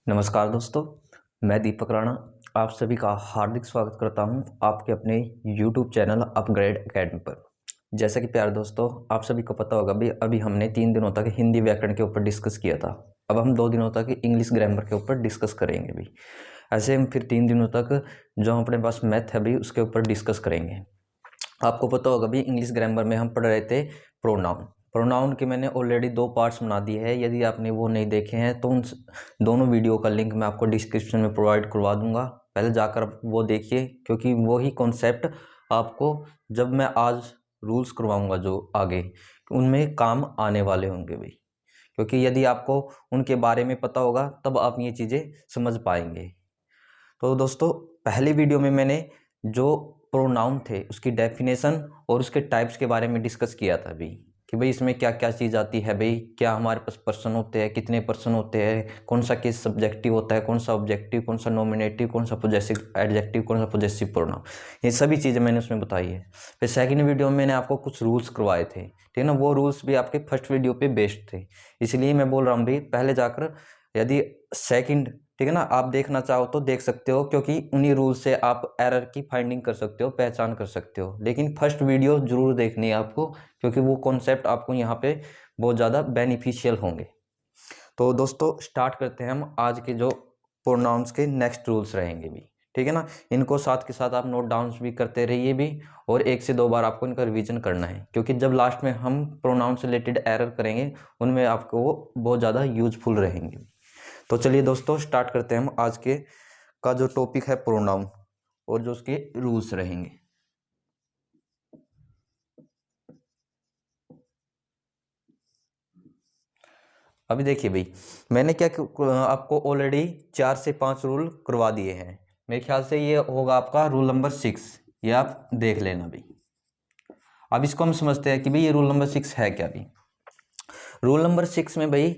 नमस्कार दोस्तों, मैं दीपक राणा आप सभी का हार्दिक स्वागत करता हूं आपके अपने YouTube चैनल अपग्रेड एकेडमी पर। जैसा कि प्यारे दोस्तों, आप सभी को पता होगा भी अभी हमने 3 दिनों तक हिंदी व्याकरण के ऊपर डिस्कस किया था। अब हम 2 दिनों तक इंग्लिश ग्रामर के ऊपर डिस्कस करेंगे भी। ऐसे हम फिर 3 दिनों तक जो अपने पास मैथ है भी उसके ऊपर डिस्कस करेंगे। आपको पता होगा भी इंग्लिश ग्रामर में हम पढ़ रहे थे प्रोनाउन। प्रोनाउन के मैंने ऑलरेडी 2 पार्ट्स बना दिए हैं। यदि आपने वो नहीं देखे हैं तो उन दोनों वीडियो का लिंक मैं आपको डिस्क्रिप्शन में प्रोवाइड करवा दूंगा। पहले जाकर वो देखिए, क्योंकि वही कॉन्सेप्ट आपको जब मैं आज रूल्स करवाऊंगा जो आगे उनमें काम आने वाले होंगे भी। क्योंकि यदि आपको उनके बारे में पता होगा तब आप ये चीज़ें समझ पाएंगे। तो दोस्तों, पहले वीडियो में मैंने जो प्रोनाउन थे उसकी डेफिनेशन और उसके टाइप्स के बारे में डिस्कस किया था अभी कि भाई इसमें क्या क्या चीज़ आती है, भाई क्या हमारे पास पर्सन होते हैं, कितने पर्सन होते हैं, कौन सा केस सब्जेक्टिव होता है, कौन सा ऑब्जेक्टिव, कौन सा नॉमिनेटिव, कौन सा पोजेसिव एडजेक्टिव, कौन सा पोजेसिव प्रोनाउन। ये सभी चीज़ें मैंने उसमें बताई है। फिर सेकंड वीडियो में मैंने आपको कुछ रूल्स करवाए थे, ठीक है ना। वो रूल्स भी आपके फर्स्ट वीडियो पे बेस्ड थे, इसलिए मैं बोल रहा हूँ भाई पहले जाकर यदि सेकंड, ठीक है ना, आप देखना चाहो तो देख सकते हो, क्योंकि उन्हीं रूल से आप एरर की फाइंडिंग कर सकते हो, पहचान कर सकते हो। लेकिन फर्स्ट वीडियो जरूर देखनी है आपको, क्योंकि वो कॉन्सेप्ट आपको यहाँ पे बहुत ज़्यादा बेनिफिशियल होंगे। तो दोस्तों, स्टार्ट करते हैं हम आज के जो प्रोनाउंस के नेक्स्ट रूल्स रहेंगे भी, ठीक है ना। इनको साथ के साथ आप नोट डाउन भी करते रहिए भी, और 1 से 2 बार आपको इनका रिवीजन करना है, क्योंकि जब लास्ट में हम प्रोनाउन से रिलेटेड एरर करेंगे उनमें आपको वो बहुत ज़्यादा यूजफुल रहेंगे। तो चलिए दोस्तों, स्टार्ट करते हैं हम आज के का जो टॉपिक है प्रोनाउन और जो उसके रूल्स रहेंगे। अभी देखिए भाई, मैंने क्या आपको ऑलरेडी 4 से 5 रूल करवा दिए हैं। मेरे ख्याल से ये होगा आपका रूल नंबर 6, ये आप देख लेना भाई। अब इसको हम समझते हैं कि भाई ये रूल नंबर 6 है क्या भी। रूल नंबर 6 में भाई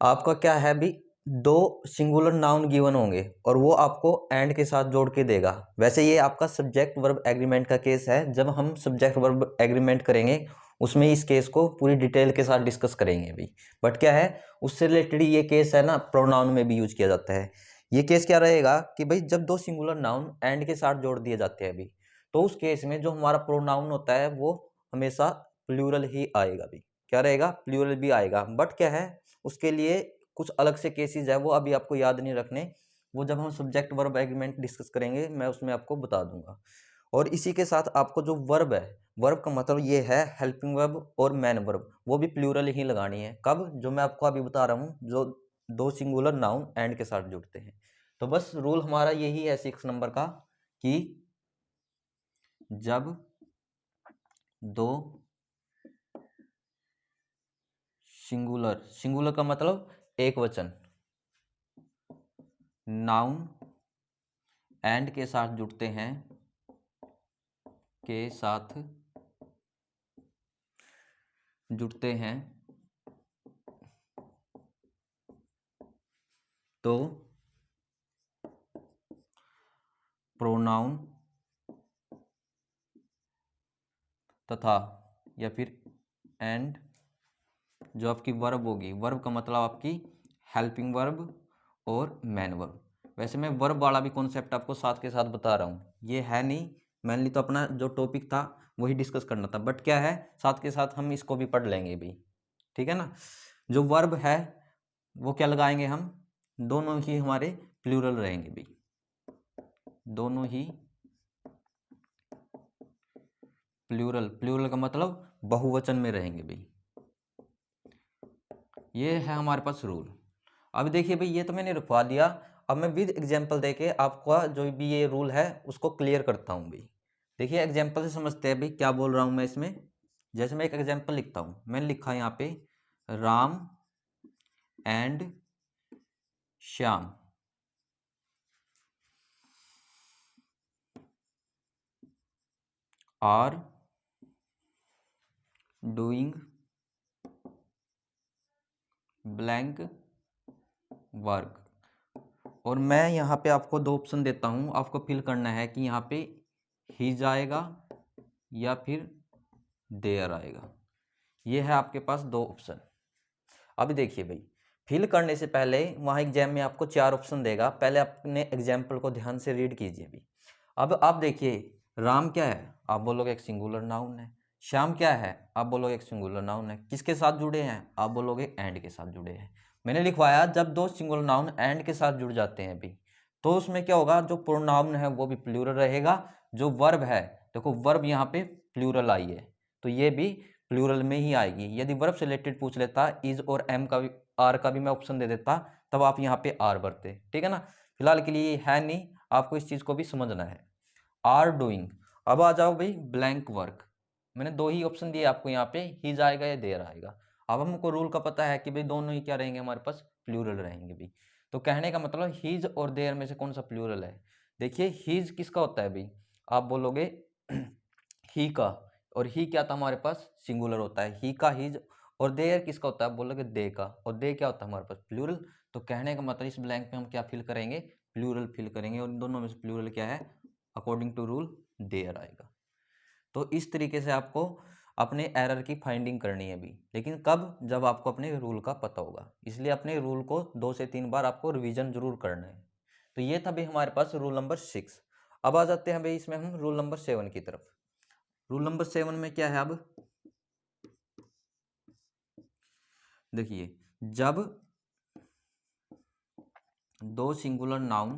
आपका क्या है भी, 2 सिंगुलर नाउन गिवन होंगे और वो आपको एंड के साथ जोड़ के देगा। वैसे ये आपका सब्जेक्ट वर्ब एग्रीमेंट का केस है। जब हम सब्जेक्ट वर्ब एग्रीमेंट करेंगे उसमें इस केस को पूरी डिटेल के साथ डिस्कस करेंगे भी। बट क्या है, उससे रिलेटेड ये केस है ना, प्रोनाउन में भी यूज किया जाता है। ये केस क्या रहेगा कि भाई जब 2 सिंगुलर नाउन एंड के साथ जोड़ दिए जाते हैं भी, तो उस केस में जो हमारा प्रोनाउन होता है वो हमेशा प्लूरल ही आएगा भी। क्या रहेगा, प्लूरल भी आएगा। बट क्या है, उसके लिए कुछ अलग से केसेस है, वो अभी आपको याद नहीं रखने। वो जब हम सब्जेक्ट वर्ब एग्रीमेंट डिस्कस करेंगे मैं उसमें आपको बता दूंगा। और इसी के साथ आपको जो वर्ब है, वर्ब का मतलब ये है हेल्पिंग वर्ब और मैन वर्ब, वो भी प्लूरल ही लगानी है। कब, जो मैं आपको अभी बता रहा हूँ, जो 2 सिंगुलर नाउन एंड के साथ जुड़ते हैं। तो बस रूल हमारा यही है 6 नंबर का, कि जब 2 सिंगुलर, सिंगुलर का मतलब एक वचन, नाउन एंड के साथ जुड़ते हैं, के साथ जुड़ते हैं, तो प्रोनाउन तथा या फिर एंड जो आपकी वर्ब होगी, वर्ब का मतलब आपकी हेल्पिंग वर्ब और मैन वर्ब। वैसे मैं वर्ब वाला भी कॉन्सेप्ट आपको साथ के साथ बता रहा हूँ, ये है नहीं मेनली तो अपना जो टॉपिक था वही डिस्कस करना था। बट क्या है, साथ के साथ हम इसको भी पढ़ लेंगे भी, ठीक है ना। जो वर्ब है वो क्या लगाएंगे हम, दोनों ही हमारे प्लूरल रहेंगे भी, दोनों ही प्लूरल। प्लूरल का मतलब बहुवचन में रहेंगे भाई। ये है हमारे पास रूल। अब देखिए भाई, ये तो मैंने रखवा दिया। अब मैं विद एग्जांपल देके आपका जो भी ये रूल है उसको क्लियर करता हूँ भाई। देखिए एग्जांपल से समझते हैं भाई क्या बोल रहा हूँ मैं इसमें। जैसे मैं एक एग्जांपल लिखता हूँ, मैंने लिखा यहाँ पे Ram and Shyam are doing blank work. और मैं यहाँ पे आपको 2 ऑप्शन देता हूँ, आपको फिल करना है कि यहाँ पे ही जाएगा या फिर देयर आएगा। ये है आपके पास 2 ऑप्शन। अब देखिए भाई, फिल करने से पहले वहाँ एग्जाम में आपको 4 ऑप्शन देगा, पहले अपने एग्जाम्पल को ध्यान से रीड कीजिए अभी। अब आप देखिए, राम क्या है, आप बोलोगे एक सिंगुलर नाउन है। श्याम क्या है, आप बोलोगे एक सिंगुलर नाउन है। किसके साथ जुड़े हैं, आप बोलोगे एंड के साथ जुड़े हैं। मैंने लिखवाया जब दो सिंगुलर नाउन एंड के साथ जुड़ जाते हैं अभी, तो उसमें क्या होगा, जो प्रोनाउन है वो भी प्लूरल रहेगा। जो वर्ब है, देखो वर्ब यहाँ पे प्लूरल आई है, तो ये भी प्लूरल में ही आएगी। यदि वर्ब से रिलेटेड पूछ लेता, इज और एम का भी, आर का भी मैं ऑप्शन दे देता, तब आप यहाँ पे आर भरते, ठीक है ना। फिलहाल के लिए है नहीं, आपको इस चीज को भी समझना है। Are doing. अब आ जाओ भाई ब्लैंक वर्क। मैंने दो ही ऑप्शन दिए आपको यहाँ पे, हिज आएगा या देयर आएगा। अब हमको रूल का पता है कि भाई दोनों ही क्या रहेंगे, हमारे पास प्लूरल रहेंगे भी। तो कहने का मतलब हिज और देयर में से कौन सा प्लूरल है। देखिए हिज किसका होता है भाई, आप बोलोगे ही का, और ही क्या था हमारे पास, सिंगुलर होता है, ही का हिज। और देयर किसका होता है, बोलोगे दे का, और दे क्या होता है हमारे पास, प्लूरल। तो कहने का मतलब इस ब्लैंक में हम क्या फिल करेंगे, प्लूरल फिल करेंगे, और इन दोनों में से प्लूरल क्या है, अकॉर्डिंग टू रूल देयर आएगा। तो इस तरीके से आपको अपने एरर की फाइंडिंग करनी है अभी, लेकिन कब, जब आपको अपने रूल का पता होगा। इसलिए अपने रूल को 2 से 3 बार आपको रिवीजन जरूर करना है। तो ये था भाई हमारे पास रूल नंबर 6। अब आ जाते हैं भाई इसमें हम रूल नंबर 7 की तरफ। रूल नंबर 7 में क्या है, अब देखिए, जब दो सिंगुलर नाउन,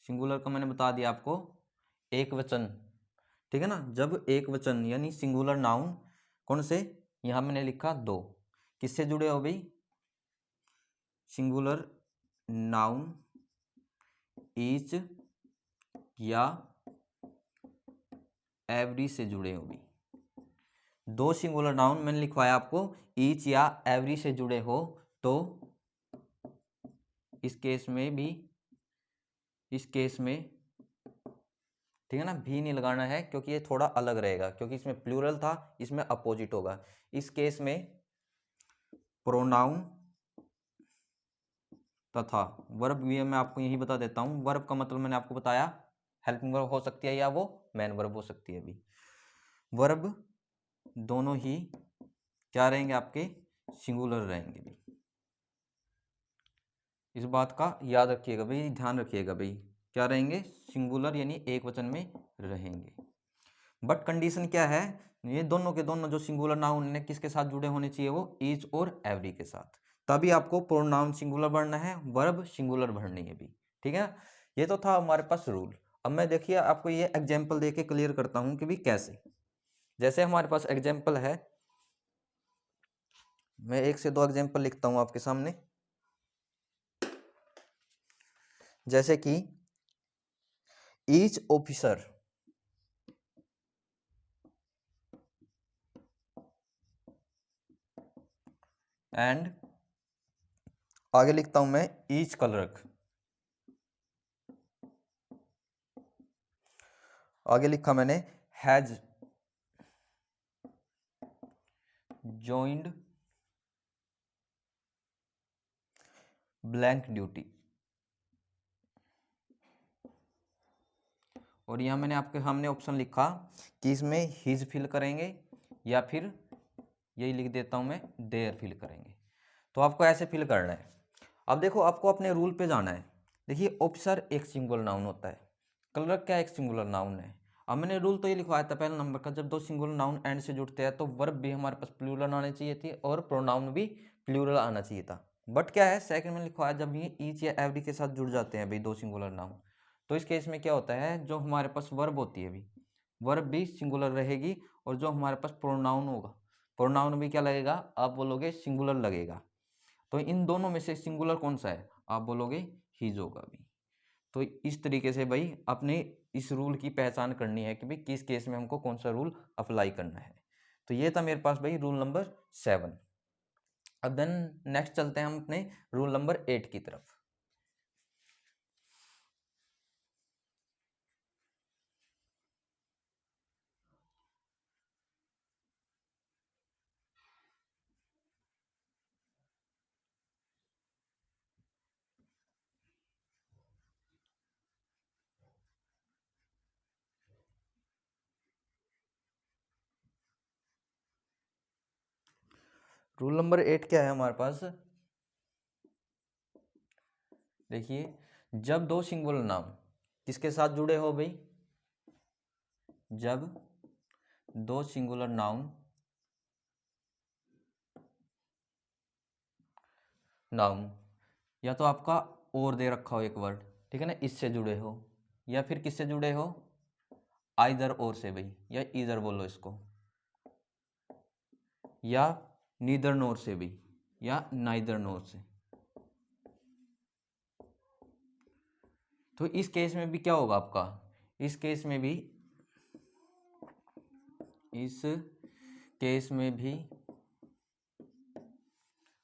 सिंगुलर का मैंने बता दिया आपको, एक वचन, ठीक है ना। जब एक वचन यानी सिंगुलर नाउन, कौन से, यहां मैंने लिखा दो, किससे जुड़े हो भाई, सिंगुलर नाउन ईच या एवरी से जुड़े हो भी। दो सिंगुलर नाउन मैंने लिखवाया आपको, ईच या एवरी से जुड़े हो, तो इस केस में भी, इस केस में, ठीक है ना, भी नहीं लगाना है क्योंकि ये थोड़ा अलग रहेगा, क्योंकि इसमें प्लूरल था, इसमें अपोजिट होगा। इस केस में प्रोनाउन तथा वर्ब भी मैं आपको यही बता देता हूं। वर्ब का मतलब मैंने आपको बताया, हेल्पिंग वर्ब हो सकती है या वो मेन वर्ब हो सकती है। अभी वर्ब दोनों ही क्या रहेंगे, आपके सिंगुलर रहेंगे भी। इस बात का याद रखिएगा भाई, ध्यान रखिएगा भाई, क्या रहेंगे, सिंगुलर यानी एक वचन में रहेंगे। बट कंडीशन क्या है, ये दोनों के दोनों जो सिंगुलर नाउन है किसके साथ जुड़े होने चाहिए, वो ईच और एवरी के साथ, तभी आपको प्रोनाउन सिंगुलर भरना है, वर्ब सिंगुलर भरनी है भी, ठीक है। ये तो था हमारे पास रूल। अब मैं देखिए आपको ये एग्जाम्पल देके क्लियर करता हूं कि भी कैसे। जैसे हमारे पास एग्जाम्पल है, मैं 1 से 2 एग्जाम्पल लिखता हूं आपके सामने। जैसे कि ईच ऑफिसर, एंड आगे लिखता हूं मैं ईच क्लर्क, आगे लिखा मैंने हैज joined ब्लैंक ड्यूटी। और यहाँ मैंने आपके सामने ऑप्शन लिखा कि इसमें हिज फिल करेंगे या फिर यही लिख देता हूं मैं, देयर फिल करेंगे। तो आपको ऐसे फिल करना है। अब देखो आपको अपने रूल पे जाना है। देखिए ऑफिसर एक सिंगुलर नाउन होता है, क्लर्क क्या एक सिंगुलर नाउन है। अब मैंने रूल तो ये लिखवाया था पहले नंबर का, जब दो सिंगुलर नाउन एंड से जुड़ते हैं तो वर्ब भी हमारे पास प्लूरल आने चाहिए थी और प्रोनाउन भी प्लूरल आना चाहिए था। बट क्या है, सेकंड में लिखवाया जब ये ईच या एवरी के साथ जुड़ जाते हैं भाई दो सिंगुलर नाउन, तो इस केस में क्या होता है, जो हमारे पास वर्ब होती है अभी, वर्ब भी सिंगुलर रहेगी, और जो हमारे पास प्रोनाउन होगा, प्रोनाउन भी क्या लगेगा, आप बोलोगे सिंगुलर लगेगा। तो इन दोनों में से सिंगुलर कौन सा है, आप बोलोगे हिज होगा भी। तो इस तरीके से भाई अपने इस रूल की पहचान करनी है कि भाई किस केस में हमको कौन सा रूल अप्लाई करना है। तो ये था मेरे पास भाई रूल नंबर 7। अब देन नेक्स्ट चलते हैं हम अपने रूल नंबर 8 की तरफ। रूल नंबर 8 क्या है हमारे पास, देखिए, जब दो सिंगुलर नाउन किसके साथ जुड़े हो भाई, जब दो सिंगुलर नाउन या तो आपका और दे रखा हो एक वर्ड, ठीक है ना, इससे जुड़े हो, या फिर किससे जुड़े हो, आइदर और से भाई, या इधर बोलो इसको, या नीदर नोर से भी, या नाइदर नोर से। तो इस केस में भी क्या होगा आपका, इस केस में भी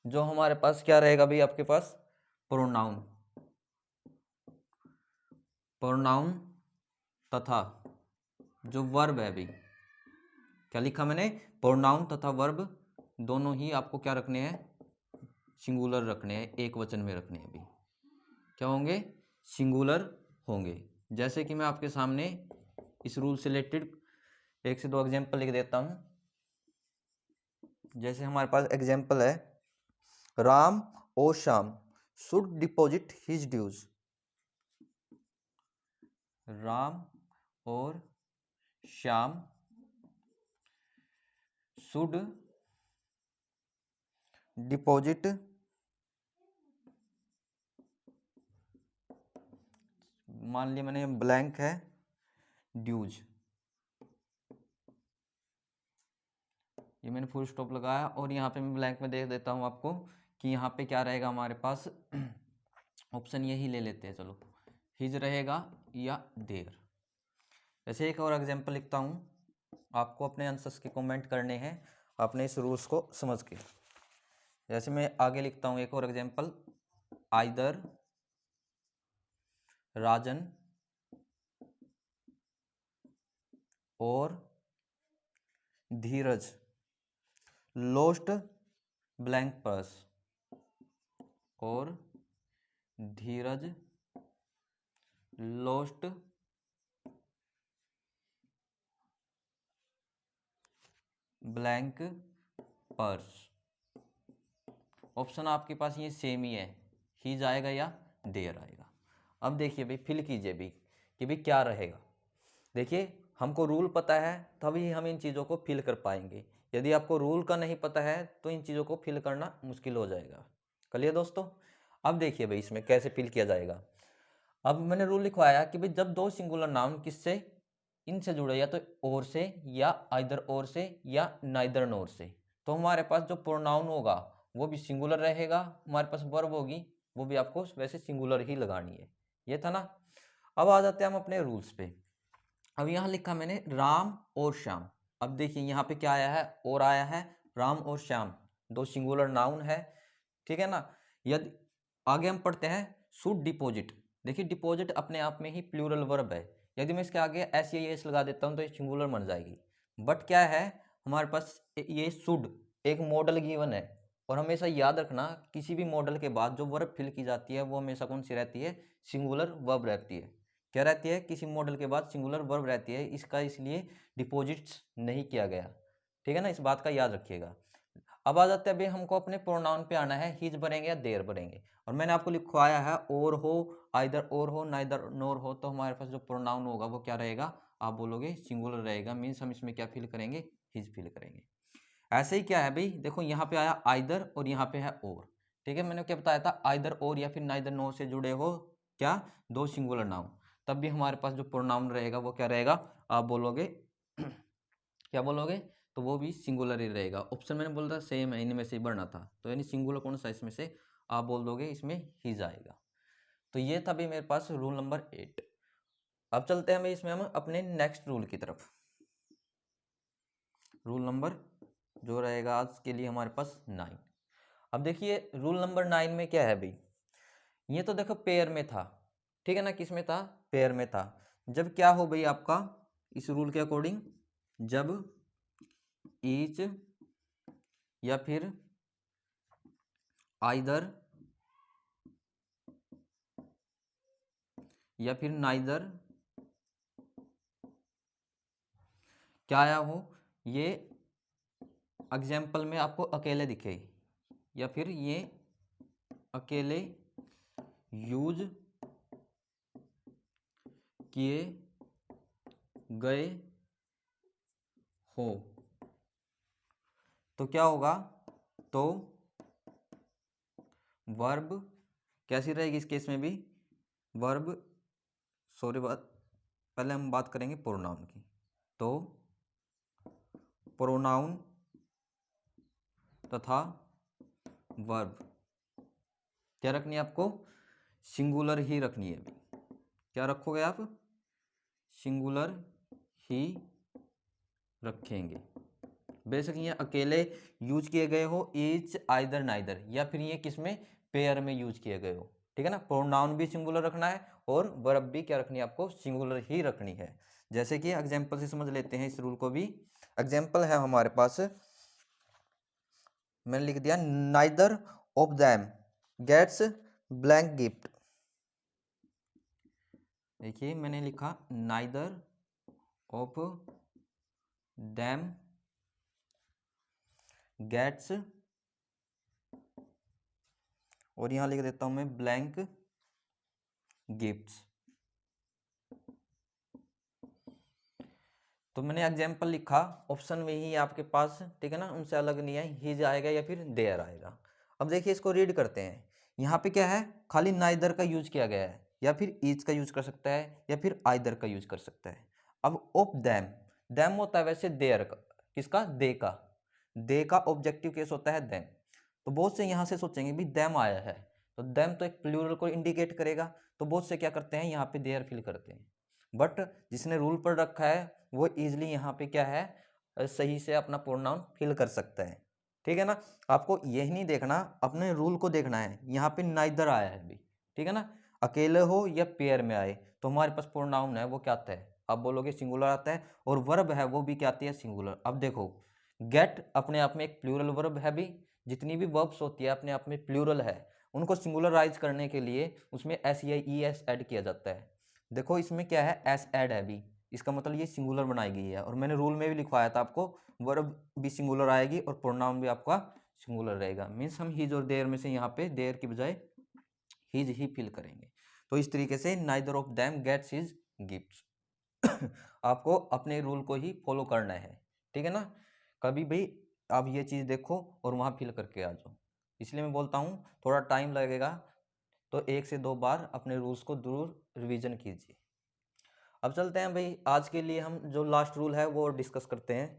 जो हमारे पास क्या रहेगा भाई, आपके पास प्रोनाउन तथा जो वर्ब है भाई, क्या लिखा मैंने, प्रोनाउन तथा वर्ब दोनों ही आपको क्या रखने हैं, सिंगुलर रखने हैं, एक वचन में रखने हैं भाई, क्या होंगे, सिंगुलर होंगे। जैसे कि मैं आपके सामने इस रूल से रिलेटेड एक से दो एग्जांपल लिख देता हूं। जैसे हमारे पास एग्जांपल है, राम और Shyam should deposit his dues. Ram और श्याम शुड डिपॉजिट, मान लिया मैंने ब्लैंक है, ड्यूज, ये मैंने फुल स्टॉप लगाया, और यहाँ पे मैं ब्लैंक में देख देता हूँ आपको कि यहाँ पे क्या रहेगा हमारे पास, ऑप्शन यही ले लेते हैं, चलो, हिज रहेगा या देर। जैसे एक और एग्जांपल लिखता हूँ, आपको अपने आंसर्स के कमेंट करने हैं अपने इस रूल्स को समझ के। जैसे मैं आगे लिखता हूँ एक और एग्जांपल, आइदर राजन और धीरज लोस्ट ब्लैंक पर्स, और धीरज लोस्ट ब्लैंक पर्स। ऑप्शन आपके पास ये सेम ही है, ही जाएगा या देर आएगा। अब देखिए भाई, फिल कीजिए भी कि भाई क्या रहेगा। देखिए, हमको रूल पता है तभी हम इन चीज़ों को फिल कर पाएंगे, यदि आपको रूल का नहीं पता है तो इन चीज़ों को फिल करना मुश्किल हो जाएगा। क्लियर दोस्तों। अब देखिए भाई, इसमें कैसे फिल किया जाएगा। अब मैंने रूल लिखवाया कि भाई जब दो सिंगुलर नाउन किससे, इनसे जुड़े, या तो और से, या आइदर और से, या नाइदर नोर से, तो हमारे पास जो प्रोनाउन होगा वो भी सिंगुलर रहेगा, हमारे पास वर्ब होगी वो भी आपको वैसे सिंगुलर ही लगानी है। ये था ना। अब आ जाते हैं हम अपने रूल्स पे। अब यहाँ लिखा मैंने राम और श्याम। अब देखिए यहाँ पे क्या आया है, और आया है, राम और श्याम दो सिंगुलर नाउन है, ठीक है ना। यदि आगे हम पढ़ते हैं शुड डिपॉजिट। देखिए, डिपॉजिट अपने आप में ही प्लूरल वर्ब है, यदि मैं इसके आगे एस या एस लगा देता हूँ तो ये सिंगुलर बन जाएगी। बट क्या है, हमारे पास ये शुड एक मॉडल गिवन है, और हमेशा याद रखना किसी भी मॉडल के बाद जो वर्ब फिल की जाती है वो हमेशा कौन सी रहती है, सिंगुलर वर्ब रहती है। क्या रहती है, किसी मॉडल के बाद सिंगुलर वर्ब रहती है, इसका इसलिए डिपॉजिट्स नहीं किया गया, ठीक है ना, इस बात का याद रखिएगा। अब आ जाते हैं अभी हमको अपने प्रोनाउन पे आना है, हिज भरेंगे या देर भरेंगे। और मैंने आपको लिखवाया है और हो, आइदर और हो, नाइदर नोर हो, तो हमारे पास जो प्रोनाउन होगा वो क्या रहेगा, आप बोलोगे सिंगुलर रहेगा, मीन्स हम इसमें क्या फिल करेंगे, हिज फिल करेंगे। ऐसे ही क्या है भाई, देखो यहाँ पे आया आइदर और यहाँ पे है और, ठीक है। मैंने क्या बताया था, आइदर और या फिर नाइदर नोर से जुड़े हो क्या, दो सिंगुलर नाउन, तब भी हमारे पास जो प्रोनाउन रहेगा वो क्या रहेगा, आप बोलोगे क्या बोलोगे, तो वो भी सिंगुलर ही रहेगा। ऑप्शन मैंने बोला था सेम है, इनमें से ही भरना था, तो यानी सिंगुलर कौन सा इसमें से, आप बोल दोगे इसमें ही जाएगा। तो ये था भी मेरे पास रूल नंबर 8। अब चलते हैं इसमें हम अपने नेक्स्ट रूल की तरफ। रूल नंबर जो रहेगा आज के लिए हमारे पास 9। अब देखिए रूल नंबर 9 में क्या है भाई, ये तो देखो पेयर में था, ठीक है ना, किस में था, पेयर में था। जब क्या हो भाई आपका, इस रूल के अकॉर्डिंग, जब ईच या फिर आइदर या फिर नाइदर क्या आया हो, ये एग्जाम्पल में आपको अकेले दिखे, या फिर ये अकेले यूज किए गए हो तो क्या होगा, तो वर्ब कैसी रहेगी इस केस में भी, वर्ब सॉरी पहले हम बात करेंगे प्रोनाउन की। तो प्रोनाउन तथा वर्ब क्या रखनी है आपको, सिंगुलर ही रखनी है। क्या रखोगे आप, सिंगुलर ही रखेंगे। बेशक ये अकेले यूज किए गए हो, ईच, आइदर, नाइदर, या फिर ये किसमें, पेयर में यूज किए गए हो, ठीक है ना। प्रोनाउन भी सिंगुलर रखना है और वर्ब भी क्या रखनी है आपको, सिंगुलर ही रखनी है। जैसे कि एग्जांपल से समझ लेते हैं इस रूल को भी। एग्जांपल है हमारे पास, मैंने लिख दिया neither of them gets blank gift. देखिए मैंने लिखा नाइदर ऑफ देम गेट्स, और यहां लिख देता हूं मैं ब्लैंक गिफ्ट्स। तो मैंने एग्जाम्पल लिखा, ऑप्शन में ही आपके पास, ठीक है ना, उनसे अलग नहीं है, हिज आएगा या फिर देयर आएगा। अब देखिए इसको रीड करते हैं। यहाँ पे क्या है, खाली नाइदर का यूज किया गया है, या फिर ईच का यूज कर सकता है, या फिर आइदर का यूज कर सकता है। अब ऑफ दैम, दैम होता है वैसे देयर का, किसका, दे का, दे का ऑब्जेक्टिव केस होता है दैम। तो बहुत से यहाँ से सोचेंगे भी दैम आया है, तो दैम तो एक प्लूरल को इंडिकेट करेगा, तो बहुत से क्या करते हैं यहाँ पे देयर फिल करते हैं। बट जिसने रूल पर रखा है वो इजीली यहाँ पे क्या है, सही से अपना प्रोनाउन फिल कर सकता है, ठीक है ना। आपको यही नहीं देखना, अपने रूल को देखना है। यहाँ पे नाइदर आया है अभी, ठीक है ना, अकेले हो या पेयर में आए तो हमारे पास प्रोनाउन है वो क्या आता है, आप बोलोगे सिंगुलर आता है, और वर्ब है वो भी क्या आती है, सिंगुलर। अब देखो गेट अपने आप में एक प्लूरल वर्ब है भी, जितनी भी वर्ब्स होती है अपने आप में प्लूरल है, उनको सिंगुलराइज करने के लिए उसमें एस या ई एस ऐड किया जाता है। देखो इसमें क्या है, एस ऐड है भी, इसका मतलब ये सिंगुलर बनाई गई है। और मैंने रूल में भी लिखवाया था आपको, वर्ब भी सिंगुलर आएगी और प्रोनाउन भी आपका सिंगुलर रहेगा। मीन्स हम हिज और देयर में से यहाँ पे देयर की बजाय हिज ही फिल करेंगे। तो इस तरीके से neither of them gets his gifts आपको अपने रूल को ही फॉलो करना है, ठीक है ना। कभी भी आप ये चीज़ देखो और वहाँ फिल करके आ जाओ। इसलिए मैं बोलता हूँ थोड़ा टाइम लगेगा, तो 1 से 2 बार अपने रूल्स को जरूर रिवीजन कीजिए। अब चलते हैं भाई, आज के लिए हम जो लास्ट रूल है वो डिस्कस करते हैं।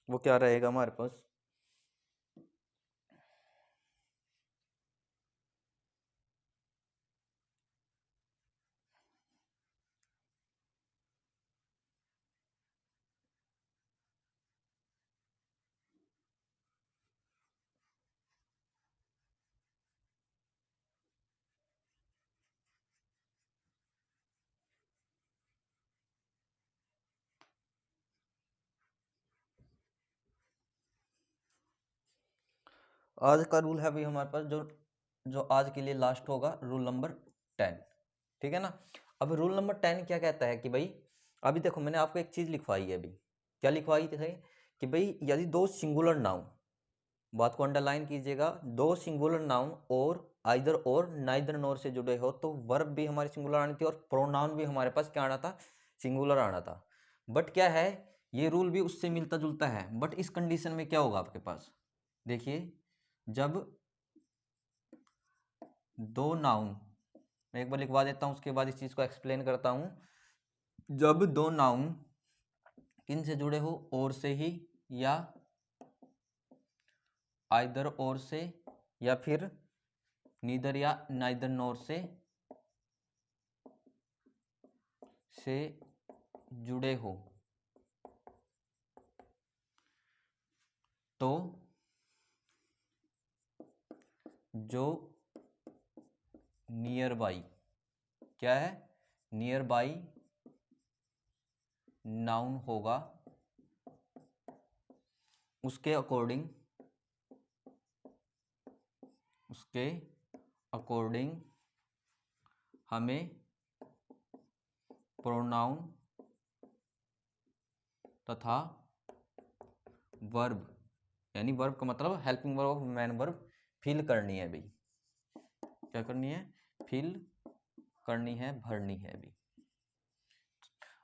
वो क्या रहेगा हमारे पास, आज का रूल है भाई हमारे पास, जो जो आज के लिए लास्ट होगा, रूल नंबर 10, ठीक है ना। अब रूल नंबर 10 क्या कहता है कि भाई, अभी देखो मैंने आपको एक चीज लिखवाई है अभी, क्या लिखवाई थी कि भाई यदि दो सिंगुलर नाउन, बात को अंडरलाइन कीजिएगा, दो सिंगुलर नाउन और आइदर और नाइदर नोर से जुड़े हो तो वर्ब भी हमारी सिंगुलर आनी थी और प्रोनाउन भी हमारे पास क्या आना था, सिंगुलर आना था। बट क्या है, ये रूल भी उससे मिलता जुलता है, बट इस कंडीशन में क्या होगा आपके पास, देखिए जब दो नाउन, मैं एक बार लिखवा देता हूं उसके बाद इस चीज को एक्सप्लेन करता हूं। जब दो नाउन किन से जुड़े हो, और से ही, या आइदर और से, या फिर नीदर या नाइदर नोर से जुड़े हो, तो जो नियर बाई, क्या है, नियर बाई नाउन होगा उसके अकॉर्डिंग, उसके अकॉर्डिंग हमें प्रोनाउन तथा वर्ब, यानी वर्ब का मतलब helping verb of main verb fill करनी है भाई, क्या करनी है, फिल करनी है, भरनी है अभी।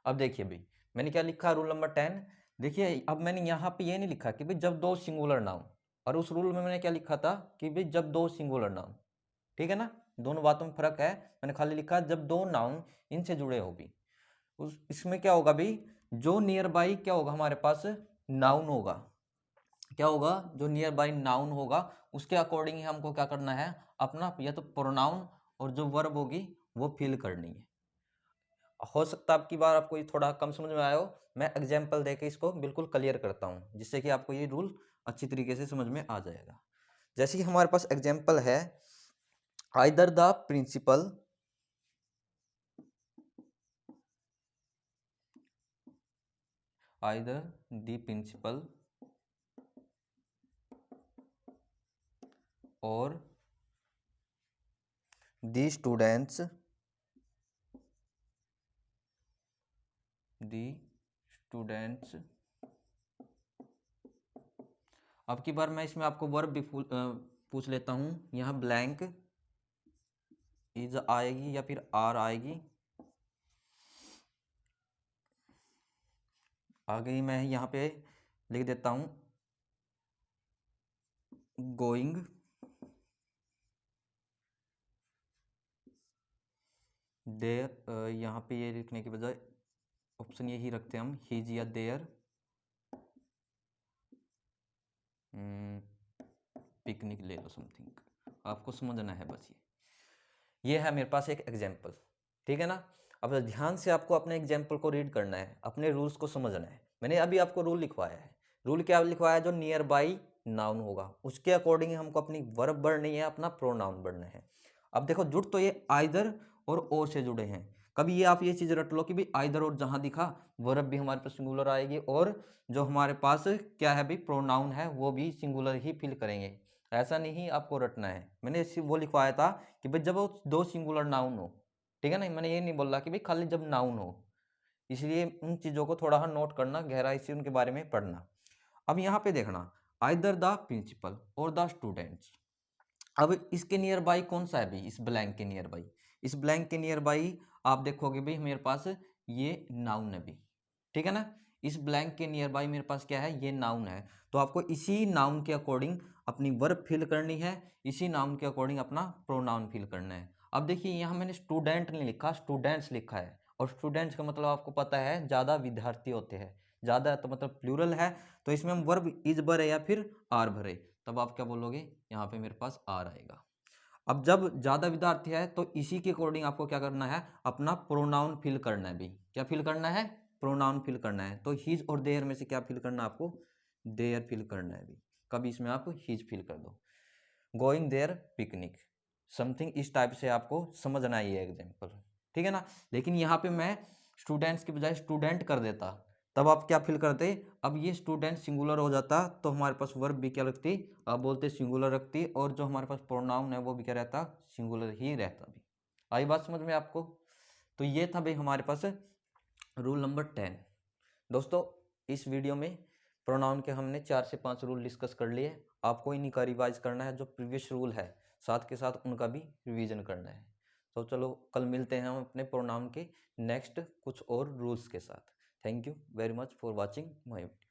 अब देखिए भाई मैंने क्या लिखा रूल नंबर 10। देखिए अब मैंने यहाँ पे ये नहीं लिखा कि भाई जब दो सिंगुलर नाउन, और उस रूल में मैंने क्या लिखा था कि भाई जब दो सिंगुलर नाउन, ठीक है ना, दोनों बातों में फर्क है। मैंने खाली लिखा जब दो नाउन इनसे जुड़े हो भी, उस इसमें क्या होगा भाई, जो नियर बाई क्या होगा हमारे पास नाउन होगा, क्या होगा जो नियर बाई नाउन होगा उसके अकॉर्डिंग ही हमको क्या करना है, अपना या तो प्रोनाउन और जो वर्ब होगी वो फिल करनी है। हो सकता है आपकी बार आपको ये थोड़ा कम समझ में आया हो, मैं एग्जाम्पल देके इसको बिल्कुल क्लियर करता हूँ जिससे कि आपको ये रूल अच्छी तरीके से समझ में आ जाएगा। जैसे कि हमारे पास एग्जाम्पल है, either the principal either the principal or the students अब की बार मैं इसमें आपको वर्ब भी पूछ लेता हूं। यहाँ ब्लैंक इज आएगी या फिर आर आएगी, आगे मैं यहाँ पे लिख देता हूं गोइंग, देयर, यहाँ पे ये लिखने के बजाय ऑप्शन यही रखते हैं हम, हीज या देयर पिकनिक ले लो, समथिंग, आपको समझना है बस। ये है मेरे पास एक एग्जाम्पल, ठीक है ना। अब ध्यान से आपको अपने एग्जाम्पल को रीड करना है, अपने रूल्स को समझना है। मैंने अभी आपको रूल लिखवाया है, रूल क्या लिखवाया, जो नियर बाई नाउन होगा उसके अकॉर्डिंग हमको अपनी वर्ब बढ़नी है, अपना प्रोनाउन बढ़ना है। अब देखो जुड़ तो ये आइदर और से जुड़े हैं, कभी ये आप ये चीज रट लो कि भाई आइदर और जहां दिखा वर्ब भी हमारे पास सिंगुलर आएगी, और जो हमारे पास क्या है भाई प्रोनाउन है वो भी सिंगुलर ही फिल करेंगे। ऐसा नहीं आपको रटना है, मैंने वो लिखवाया था कि भाई जब वो दो सिंगुलर नाउन हो, ठीक है ना, मैंने ये नहीं बोला कि भाई खाली जब नाउन हो। इसलिए उन चीज़ों को थोड़ा नोट करना, गहराई से उनके बारे में पढ़ना। अब यहाँ पे देखना, either the principal or the students. अब इसके नियर बाई कौन सा है भाई, इस ब्लैंक के नियर बाई, इस ब्लैंक के नियर बाई आप देखोगे भाई मेरे पास ये नाउन है भी, ठीक है ना। इस ब्लैंक के नियर बाई मेरे पास क्या है, ये नाउन है। तो आपको इसी नाउन के अकॉर्डिंग अपनी वर्ब फिल करनी है, इसी नाउन के अकॉर्डिंग अपना प्रोनाउन फिल करना है। अब देखिए यहाँ मैंने स्टूडेंट नहीं लिखा, स्टूडेंट्स लिखा है, और स्टूडेंट्स का मतलब आपको पता है ज़्यादा विद्यार्थी होते हैं, ज़्यादा तो मतलब प्लूरल है, तो इसमें हम वर्ब इज भरे या फिर आर भरे, तब आप क्या बोलोगे, यहाँ पे मेरे पास आर आएगा। अब जब ज़्यादा विद्यार्थी है तो इसी के अकॉर्डिंग आपको क्या करना है, अपना प्रोनाउन फिल करना है भी। क्या फिल करना है, प्रोनाउन फिल करना है। तो हिज और देयर में से क्या फिल करना है आपको, देयर फिल करना है भी। कभी इसमें आप हिज फिल कर दो, गोइंग देयर पिकनिक, समथिंग, इस टाइप से आपको समझना है ये एग्जाम्पल, ठीक है ना। लेकिन यहाँ पे मैं स्टूडेंट्स की बजाय स्टूडेंट कर देता, तब आप क्या फिल करते, अब ये स्टूडेंट सिंगुलर हो जाता, तो हमारे पास वर्ब भी क्या रखती, आप बोलते सिंगुलर रखती, और जो हमारे पास प्रोनाउन है वो भी क्या रहता, सिंगुलर ही रहता भी। आई बात समझ में आपको। तो ये था भाई हमारे पास रूल नंबर 10। दोस्तों इस वीडियो में प्रोनाउन के हमने 4 से 5 रूल डिस्कस कर लिए, आपको इन्हीं का रिवाइज करना है, जो प्रीवियस रूल है साथ के साथ उनका भी रिवीजन करना है। तो चलो कल मिलते हैं हम अपने प्रोनाउन के नेक्स्ट कुछ और रूल्स के साथ। Thank you very much for watching my video.